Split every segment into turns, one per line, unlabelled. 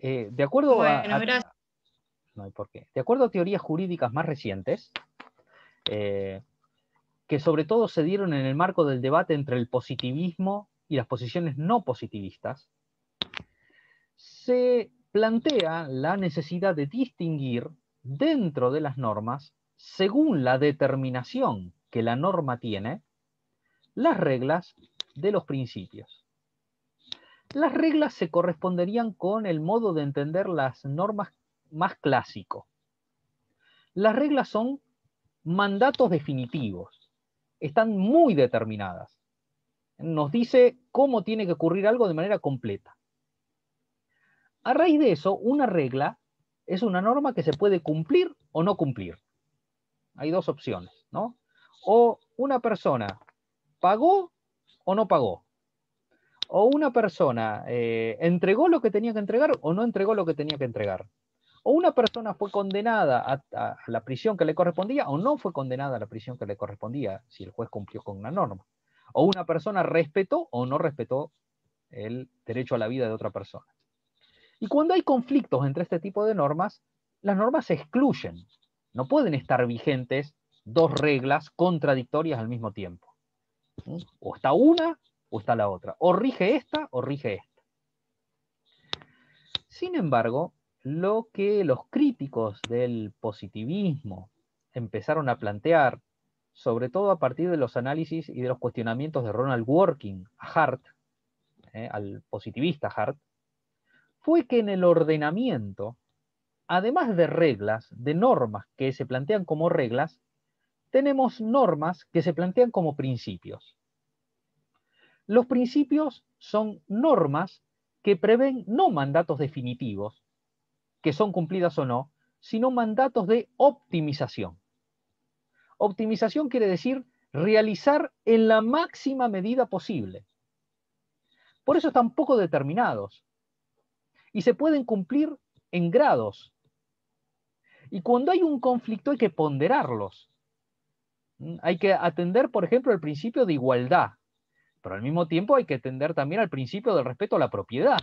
de acuerdo
Bueno, gracias.
no hay por qué. De acuerdo a teorías jurídicas más recientes, que sobre todo se dieron en el marco del debate entre el positivismo y las posiciones no positivistas, se plantea la necesidad de distinguir dentro de las normas, según la determinación que la norma tiene, las reglas de los principios. Las reglas se corresponderían con el modo de entender las normas más clásico. Las reglas son mandatos definitivos, están muy determinadas. Nos dice cómo tiene que ocurrir algo de manera completa. A raíz de eso, una regla es una norma que se puede cumplir o no cumplir. Hay dos opciones, ¿no? O una persona pagó o no pagó. O una persona entregó lo que tenía que entregar o no entregó lo que tenía que entregar. O una persona fue condenada a la prisión que le correspondía o no fue condenada a la prisión que le correspondía, si el juez cumplió con una norma. O una persona respetó o no respetó el derecho a la vida de otra persona. Y cuando hay conflictos entre este tipo de normas, las normas se excluyen. No pueden estar vigentes dos reglas contradictorias al mismo tiempo. O está una o está la otra. O rige esta o rige esta. Sin embargo, lo que los críticos del positivismo empezaron a plantear, sobre todo a partir de los análisis y de los cuestionamientos de Ronald Dworkin a Hart, al positivista Hart, fue que en el ordenamiento, además de reglas, de normas que se plantean como reglas, tenemos normas que se plantean como principios. Los principios son normas que prevén no mandatos definitivos, que son cumplidas o no, sino mandatos de optimización. Optimización quiere decir realizar en la máxima medida posible. Por eso están poco determinados y se pueden cumplir en grados. Y cuando hay un conflicto hay que ponderarlos. Hay que atender, por ejemplo, el principio de igualdad, pero al mismo tiempo hay que atender también al principio del respeto a la propiedad.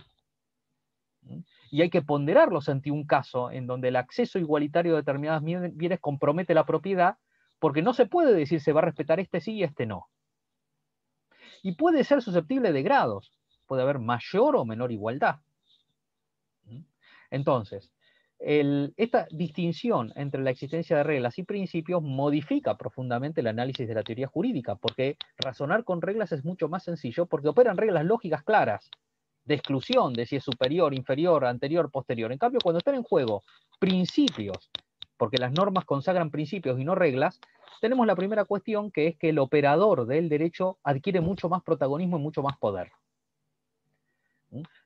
Y hay que ponderarlos ante un caso en donde el acceso igualitario a determinados bienes compromete la propiedad, porque no se puede decir se va a respetar este sí y este no. Y puede ser susceptible de grados, puede haber mayor o menor igualdad. Entonces, esta distinción entre la existencia de reglas y principios modifica profundamente el análisis de la teoría jurídica, porque razonar con reglas es mucho más sencillo, porque operan reglas lógicas claras, de exclusión de si es superior, inferior, anterior, posterior. En cambio, cuando están en juego principios, porque las normas consagran principios y no reglas, tenemos la primera cuestión, que es que el operador del derecho adquiere mucho más protagonismo y mucho más poder.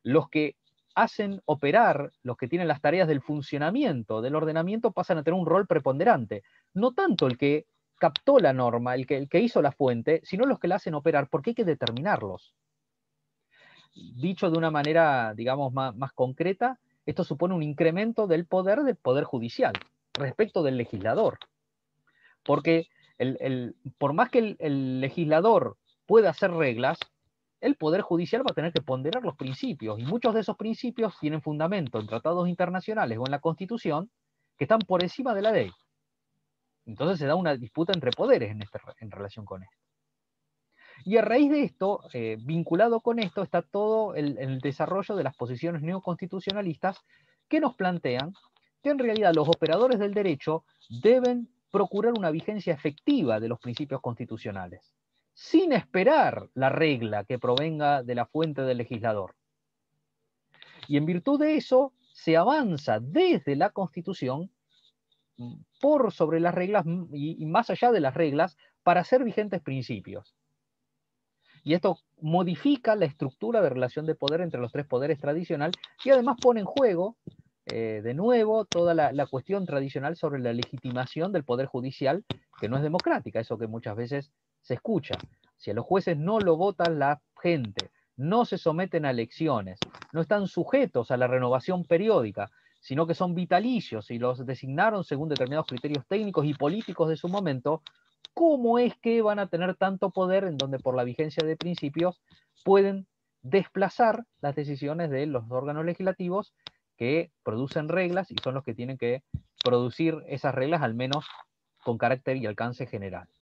Los que hacen operar, los que tienen las tareas del funcionamiento, del ordenamiento, pasan a tener un rol preponderante. No tanto el que captó la norma, el que hizo la fuente, sino los que la hacen operar, porque hay que determinarlos. Dicho de una manera, digamos, más concreta, esto supone un incremento del poder judicial respecto del legislador. Porque por más que el legislador pueda hacer reglas, el Poder Judicial va a tener que ponderar los principios, y muchos de esos principios tienen fundamento en tratados internacionales o en la Constitución que están por encima de la ley. Entonces se da una disputa entre poderes en relación con esto. Y a raíz de esto, vinculado con esto, está todo el desarrollo de las posiciones neoconstitucionalistas que nos plantean que en realidad los operadores del derecho deben procurar una vigencia efectiva de los principios constitucionales, sin esperar la regla que provenga de la fuente del legislador. Y en virtud de eso, se avanza desde la Constitución por sobre las reglas y más allá de las reglas para hacer vigentes principios. Y esto modifica la estructura de relación de poder entre los tres poderes tradicionales y además pone en juego, de nuevo, toda la cuestión tradicional sobre la legitimación del poder judicial, que no es democrática, eso que muchas veces se escucha. Si a los jueces no lo votan la gente, no se someten a elecciones, no están sujetos a la renovación periódica, sino que son vitalicios y los designaron según determinados criterios técnicos y políticos de su momento, ¿cómo es que van a tener tanto poder en donde por la vigencia de principios pueden desplazar las decisiones de los órganos legislativos que producen reglas y son los que tienen que producir esas reglas, al menos con carácter y alcance general.